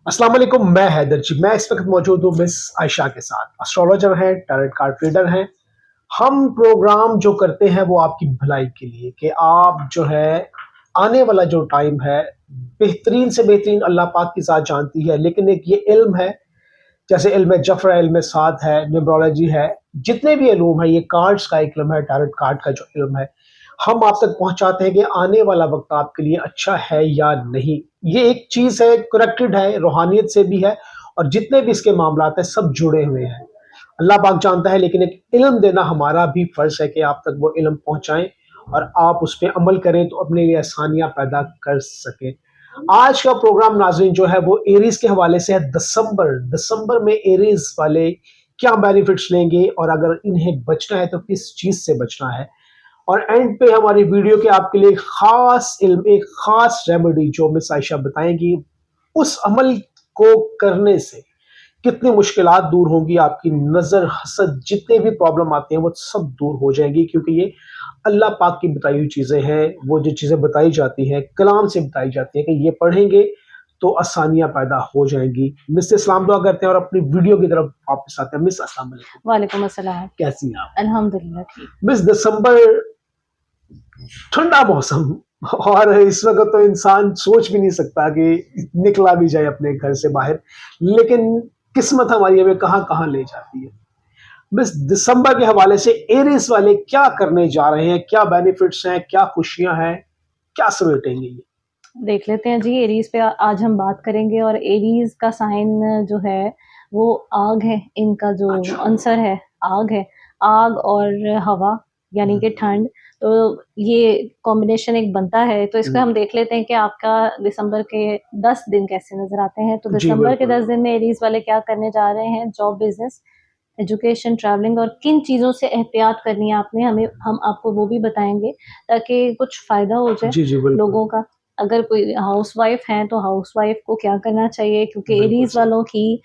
अस्सलाम वालेकुम। मैं हैदर जी। मैं इस वक्त मौजूद हूँ मिस आयशा के साथ। एस्ट्रोलॉजर हैं, टैरोट कार्ड रीडर हैं। हम प्रोग्राम जो करते हैं वो आपकी भलाई के लिए कि आप जो है आने वाला जो टाइम है बेहतरीन से बेहतरीन अल्लाह पाक की ज़ात जानती है, लेकिन एक ये इल्म है, जैसे इल्म जफ़र है, इल्म साद है, न्यूमरोलॉजी है, जितने भी इल्म है, ये कार्ड्स का एक इल्म है, टैरोट कार्ड का जो इल्म है, हम आप तक पहुंचाते हैं कि आने वाला वक्त आपके लिए अच्छा है या नहीं। ये एक चीज़ है, कनेक्टेड है, रूहानियत से भी है, और जितने भी इसके मामलात हैं सब जुड़े हुए हैं। अल्लाह पाक जानता है, लेकिन एक इल्म देना हमारा भी फ़र्ज़ है कि आप तक वो इल्म पहुँचाएँ और आप उस पे अमल करें तो अपने लिए आसानियाँ पैदा कर सकें। आज का प्रोग्राम नाज़रीन जो है वो एरीज़ के हवाले से है। दिसंबर में एरीज़ वाले क्या बेनिफिट्स लेंगे और अगर इन्हें बचना है तो किस चीज़ से बचना है। और एंड पे हमारी वीडियो के आपके लिए खास इल्म, एक खास रेमेडी जो मिस आयशा बताएंगी, उस अमल को करने से कितनी मुश्किलात दूर होंगी, आपकी नज़र, हसद, जितने भी प्रॉब्लम आते हैं वो सब दूर हो जाएंगी, क्योंकि ये अल्लाह पाक की बताई हुई चीज़ें हैं। वो जो चीज़ें बताई जाती हैं, कलाम से बताई जाती हैं कि ये पढ़ेंगे तो आसानियाँ पैदा हो जाएंगी। मिस इस्लाम दुआ करते हैं और अपनी वीडियो की तरफ वापस आते हैं। मिस अस्सलाम वालेकुम। वालेकुम अस्सलाम। कैसी हैं आप? अल्हम्दुलिल्लाह ठीक। मिस दिसंबर, ठंडा मौसम, और इस वक्त तो इंसान सोच भी नहीं सकता कि निकला भी जाए अपने घर से बाहर, लेकिन किस्मत हमारी हमें कहाँ कहाँ ले जाती है। बस दिसंबर के हवाले से एरीज वाले क्या करने जा रहे हैं, क्या बेनिफिट्स हैं, क्या खुशियां हैं, क्या समेटेंगे ये? देख लेते हैं जी, एरीज पे आज हम बात करेंगे। और एरीज का साइन जो है वो आग है। इनका जो अच्छा। आंसर है आग है। आग और हवा यानी कि ठंड। तो ये कॉम्बिनेशन एक बनता है। तो इसको हम देख लेते हैं कि आपका दिसंबर के 10 दिन कैसे नजर आते हैं। तो जी दिसंबर के बिल्कुल। 10 दिन में एरीज वाले क्या करने जा रहे हैं? जॉब, बिजनेस, एजुकेशन, ट्रैवलिंग, और किन चीज़ों से एहतियात करनी है आपने, हमें हम आपको वो भी बताएंगे ताकि कुछ फ़ायदा हो जाए जी जी बिल्कुल। लोगों का। अगर कोई हाउसवाइफ हैं तो हाउसवाइफ को क्या करना चाहिए, क्योंकि बिल्कुल एरीज सही। वालों की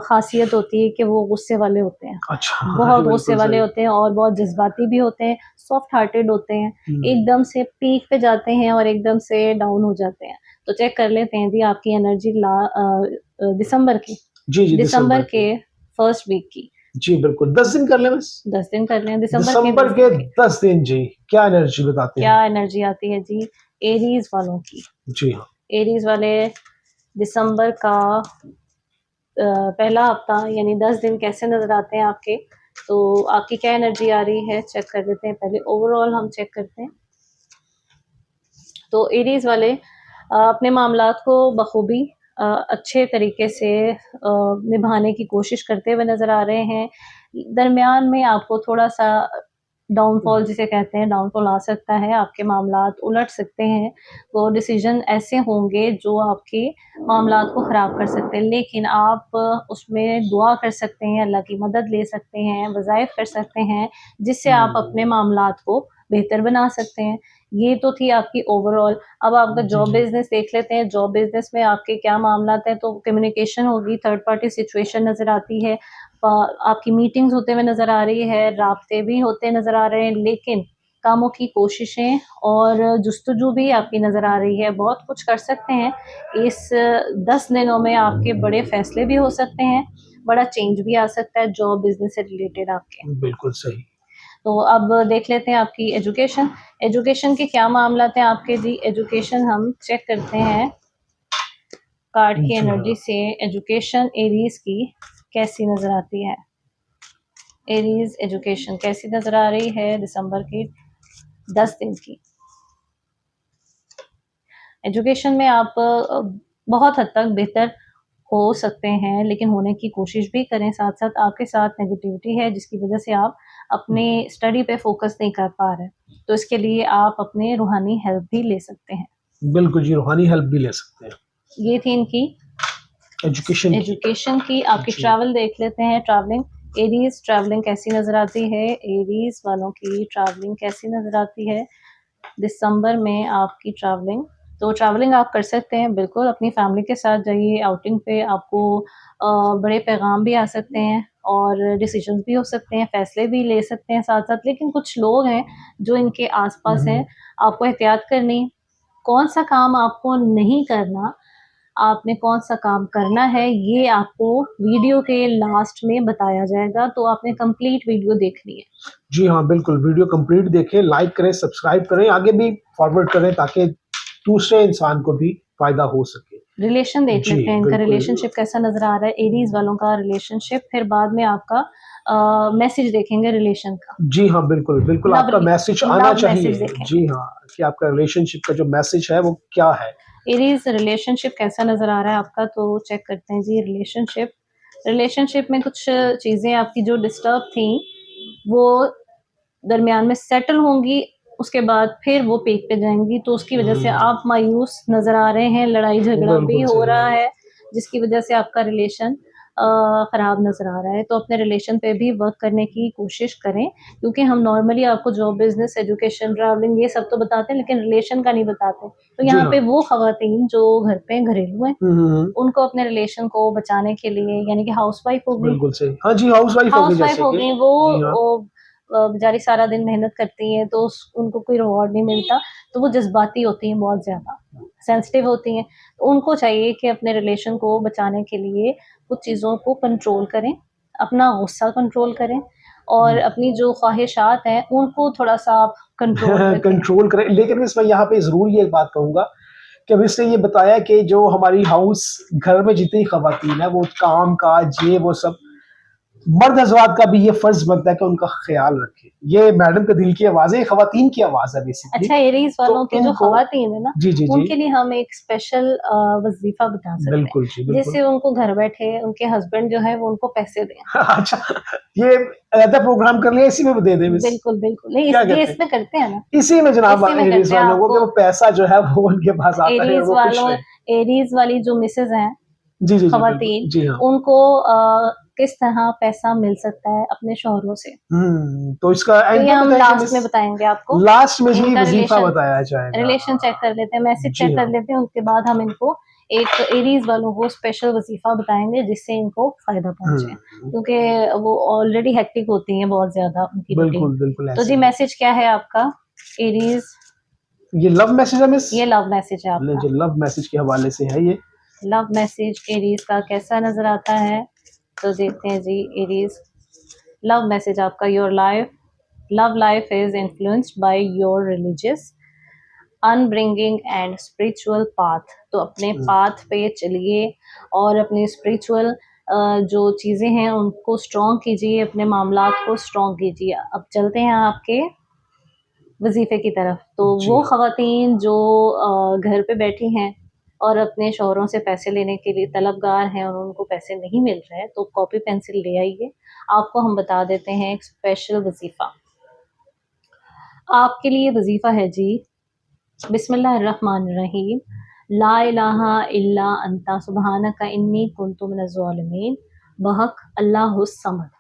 खासियत होती है कि वो गुस्से वाले होते हैं। अच्छा। बहुत गुस्से बिल्कुल वाले सही। होते हैं और बहुत जज्बाती भी होते हैं, सॉफ्ट हार्टेड होते हैं। हम्म। एकदम से पीक पे जाते हैं और एकदम से डाउन हो जाते हैं। तो चेक कर लेते हैं जी आपकी एनर्जी दिसंबर की, जी जी दिसंबर दिसंबर के के। फर्स्ट वीक की। जी बिल्कुल, 10 दिन कर ले बस। 10 दिन कर लें, दिसंबर के दिसंबर 10 के दिन के। 10 दिन जी, क्या एनर्जी बताते क्या हैं? एनर्जी आती है जी एरीज वालों की? जी हाँ। एरीज वाले दिसंबर का पहला हफ्ता यानी 10 दिन कैसे नजर आते हैं आपके? तो आपकी क्या एनर्जी आ रही है चेक कर लेते हैं। पहले ओवरऑल हम चेक करते हैं। तो एरीज वाले अपने मामलात को बखूबी अच्छे तरीके से निभाने की कोशिश करते हुए नज़र आ रहे हैं। दरमियान में आपको थोड़ा-सा डाउनफॉल जिसे कहते हैं, डाउनफॉल आ सकता है, आपके मामलात उलट सकते हैं। वो डिसीज़न ऐसे होंगे जो आपके मामलात को ख़राब कर सकते हैं, लेकिन आप उसमें दुआ कर सकते हैं, अल्लाह की मदद ले सकते हैं, वज़ाइफ कर सकते हैं, जिससे आप अपने मामलात को बेहतर बना सकते हैं। ये तो थी आपकी ओवरऑल। अब आपका जी जॉब जी। बिज़नेस देख लेते हैं। जॉब बिज़नेस में आपके क्या मामलात हैं? तो कम्युनिकेशन होगी, थर्ड पार्टी सिचुएशन नज़र आती है, आपकी मीटिंग्स होते हुए नज़र आ रही है, राब्ते भी होते नज़र आ रहे हैं, लेकिन कामों की कोशिशें और जुस्तजू भी आपकी नज़र आ रही है। बहुत कुछ कर सकते हैं। इस 10 दिनों में आपके बड़े फैसले भी हो सकते हैं, बड़ा चेंज भी आ सकता है जॉब बिज़नेस से रिलेटेड आपके। बिल्कुल सही। तो अब देख लेते हैं आपकी एजुकेशन। एजुकेशन के क्या मामलात हैं आपके जी? एजुकेशन हम चेक करते हैं कार्ड की जी हाँ। एनर्जी से। एजुकेशन एरीज की कैसी नज़र आती है? एरीज एजुकेशन कैसी नज़र आ रही है दिसंबर की 10 दिन की? एजुकेशन में आप बहुत हद तक बेहतर हो सकते हैं, लेकिन होने की कोशिश भी करें। साथ-साथ आपके साथ नेगेटिविटी है जिसकी वज़ह से आप अपने स्टडी पे फ़ोकस नहीं कर पा रहे। तो इसके लिए आप अपने रूहानी हेल्प भी ले सकते हैं। बिल्कुल जी, रूहानी हेल्प भी ले सकते हैं। ये थी इनकी एजुकेशन की। एजुकेशन की। आपकी जी। ट्रैवल देख लेते हैं। ट्रैवलिंग, एरीज ट्रैवलिंग कैसी नज़र आती है? एरीज वालों की ट्रैवलिंग कैसी नज़र आती है दिसंबर में आपकी ट्रैवलिंग? तो ट्रैवलिंग आप कर सकते हैं बिल्कुल, अपनी फैमिली के साथ जाइए आउटिंग पे। आपको बड़े पैगाम भी आ सकते हैं और डिसीजंस भी हो सकते हैं, फैसले भी ले सकते हैं साथ-साथ। लेकिन कुछ लोग हैं जो इनके आस-पास हैं, आपको एहतियात करनी। कौन-सा काम आपको नहीं करना, आपने कौन सा काम करना है ये आपको वीडियो के लास्ट में बताया जाएगा, तो आपने कंप्लीट वीडियो देखनी है। जी हाँ, बिल्कुल वीडियो कंप्लीट देखें, लाइक करें, सब्सक्राइब करें, आगे भी फॉरवर्ड करें ताकि दूसरे इंसान को भी फायदा हो सके। रिलेशन देख जी, लेते हैं, इनका बिल्कुल। रिलेशनशिप कैसा नजर आ रहा है, एरीज वालों का रिलेशनशिप, फिर बाद में आपका मैसेज देखेंगे रिलेशन का। जी हाँ, बिल्कुल, बिल्कुल लव आपका मैसेज आना लव मैसेज चाहिए। देखें। जी हाँ, कि आपका रिलेशनशिप का जो मैसेज है वो क्या है? एरीज रिलेशनशिप कैसा नजर आ रहा है आपका, तो चेक करते हैं जी। रिलेशनशिप में कुछ चीजें आपकी जो डिस्टर्ब थी वो दरमियान में सेटल होंगी, उसके बाद फिर वो पीक पे जाएंगी, तो उसकी वजह से आप मायूस नजर आ रहे हैं, लड़ाई झगड़ा भी बिल्कुल हो सही रहा है। है, जिसकी वजह से आपका रिलेशन खराब नजर आ रहा है। तो अपने रिलेशन पे भी वर्क करने की कोशिश करें, क्योंकि हम नॉर्मली आपको जॉब, बिजनेस, एजुकेशन, ट्रैवलिंग ये सब तो बताते हैं, लेकिन रिलेशन का नहीं बताते। तो जी यहाँ हाँ। पे वो खवातीन जो घर पे घरेलू हैं, हुँ। उनको अपने रिलेशन को बचाने के लिए, यानी कि हाउसवाइफ हो गई, बिल्कुल सही। हाँ जी, हाउसवाइफ हो गई हाउसवाइफ जैसे हो कि। गई, जी हाँ। वो बेचारी सारा दिन मेहनत करती हैं, तो उनको कोई रिवॉर्ड नहीं मिलता, तो वो जज्बाती होती हैं, बहुत ज्यादा सेंसिटिव होती हैं। तो उनको चाहिए कि अपने रिलेशन को बचाने के लिए कुछ चीज़ों को कंट्रोल करें, अपना गुस्सा कंट्रोल करें, और अपनी जो ख्वाहिशात हैं उनको थोड़ा सा आप कंट्रोल रखें। कंट्रोल करें, लेकिन इसमें यहाँ पे ज़रूर ये बात कहूँगा कि अब इसने ये बताया कि जो हमारी घर में जितनी खवातीन है वो काम-काज ये वो सब, मर्द हज़रात का भी ये फ़र्ज़ बनता है कि उनका ख़्याल रखें। ये मैडम के दिल की आवाज़ है, ये खवातीन की आवाज़ है बेसिकली। अच्छा, एरीज तो वालों के जो इनको खवातीन है ना, जी, जी, जी। उनके लिए हम एक स्पेशल वजीफा बता सकते हैं, बिल्कुल जी, बिल्कुल। जिससे उनको घर बैठे उनके हस्बैंड जो है वो उनको पैसे दें। अच्छा, ये अलहदा प्रोग्राम कर लिया, इसी में दे दें बस। बिल्कुल, बिल्कुल। नहीं, क्या ये कहते हैं? इसमें करते हैं ना, इसी में जनाब इसी में एरीज़ करते हैं। वालों को कि आपको वो पैसा जो है वो उनके पास आता है और एरीज वो खुश वालों रहें। एरीज वाली जो मिसेज़ हैं, जी, जी, जी, बिल्कुल। खवातीन, जी हाँ। उनको किस तरह पैसा मिल सकता है अपने शौहरों से, तो इसका तो एंड ये पे हम बताएँगे लास्ट मिस? में बताएँगे आपको। लास्ट में जी इनका वज़ीफ़ा बताया जाएगा। रिलेशन चेक कर लेते हैं, मैसेज जी चेक कर हाँ। लेते हैं, उसके बाद हम इनको एक एरीज वालों को स्पेशल वजीफा बताएंगे, जिससे इनको फायदा पहुंचे, हुँ, क्योंकि वो ऑलरेडी हेक्टिक होती हैं बहुत ज्यादा उनकी रूटीन। बिल्कुल, बिल्कुल तो ऐसे जी, ही है। मैसेज क्या है आपका एरीज? ये लव मैसेज है मिस? ये लव मैसेज है नहीं आपका। जी, लव मैसेज के हवाले से है ये। लव मैसेज एरीज का कैसा नजर आता है, तो देखते हैं जी। एरीज लव मैसेज आपका, your life love life is influenced by your religious upbringing and spiritual path. तो अपने हुँ, पाथ पे चलिए और अपनी स्पिरिचुअल जो चीज़ें हैं उनको स्ट्रॉन्ग कीजिए, अपने मामलात को स्ट्रॉन्ग कीजिए। अब चलते हैं आपके वजीफे की तरफ। तो जी वो हाँ। खवातीन जो घर पे बैठी हैं और अपने शौहरों से पैसे लेने के लिए तलबगार हैं और उनको पैसे नहीं मिल रहे हैं, तो कॉपी पेंसिल ले आइए। आपको हम बता देते हैं एक स्पेशल वजीफा। आपके लिए वजीफा है जी, बिस्मिल्लाहिर्रहमानिर्रहीम, ला इलाहा इल्ला अंता सुब्हानका इन्नी कुन्तु मिनज़ ज़ालिमीन, बहक अल्लाहुस समद।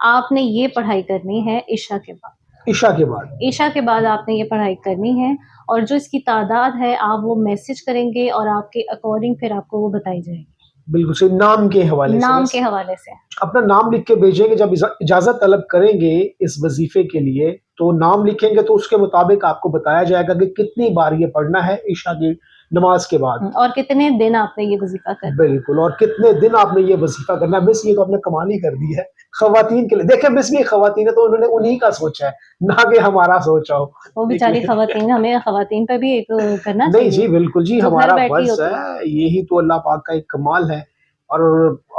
आपने ये पढ़ाई करनी है ईशा के बाद। इशा के बाद। ईशा के बाद आपने ये पढ़ाई करनी है, और जो इसकी तादाद है आप वो मैसेज करेंगे और आपके अकॉर्डिंग फिर आपको वो बताई जाएगी, बिल्कुल सही, नाम के हवाले से नाम बस। के हवाले से। अपना नाम लिख के भेजेंगे, जब इजाज़त तलब करेंगे इस वज़ीफ़े के लिए, तो नाम लिखेंगे तो उसके मुताबिक आपको बताया जाएगा कि कितनी बार ये पढ़ना है इशा की नमाज़ के बाद। और कितने दिन आपने ये वजीफा करना है। बिल्कुल, और कितने दिन आपने ये वज़ीफ़ा करना है। मिस ये तो आपने कमाल ही कर दी है, ख़वातीन के लिए। देखिए मिस भी ख़वातीन है तो उन्होंने उन्हीं का सोचा है, ना कि हमारा सोचा हो। वो एक बेचारी खवातीन, हमें खवातीन पे भी एक करना नहीं चाहिए, जी, बिल्कुल जी, जो घर हमारा बैठी फ़र्ज़ होती है। है, यही तो अल्लाह पाक का एक कमाल है और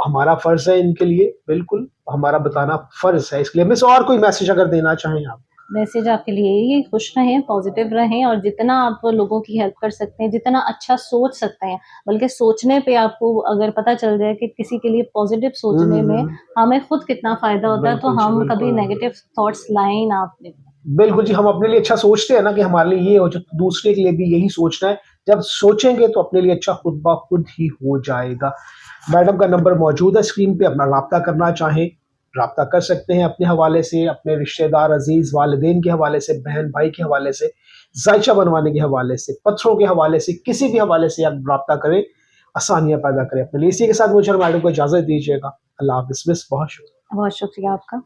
हमारा फ़र्ज़ है इनके लिए, बिल्कुल, हमारा बताना फ़र्ज़ है। इसलिए मिस और कोई मैसेज अगर देना चाहें आप? मैसेज आपके लिए यही, खुश रहें, पॉजिटिव रहें, और जितना आप लोगों की हेल्प कर सकते हैं, जितना अच्छा सोच सकते हैं, बल्कि सोचने पे आपको अगर पता चल जाए कि किसी के लिए पॉजिटिव हुँ, सोचने हुँ, में हुँ। हमें खुद कितना फ़ायदा होता है, तो बिल्कुल जी, हम कभी बिल्कुल। नेगेटिव थॉट्स लाएँ ही ना अपने। बिल्कुल जी, हम अपने लिए अच्छा सोचते हैं ना कि हमारे लिए ये हो जाए, तो दूसरे के लिए भी यही सोचना है। जब सोचेंगे तो अपने लिए अच्छा खुद ब खुद ही हो जाएगा। मैडम का नंबर मौजूद है स्क्रीन पे, अपना राब्ता करना चाहें, राब्ता कर सकते हैं अपने हवाले से, अपने रिश्तेदार, अज़ीज़, वालिदैन के हवाले से, बहन-भाई के हवाले से, ज़ायचा बनवाने के हवाले से, पत्थरों के हवाले से, किसी भी हवाले से आप राब्ता करें, आसानियाँ पैदा करें अपने लिए। इसी के साथ मुझे और मैडम को इजाज़त दीजिएगा। अल्लाह हाफ़िज़ मिस, बहुत शुक्रिया। बहुत शुक्रिया आपका।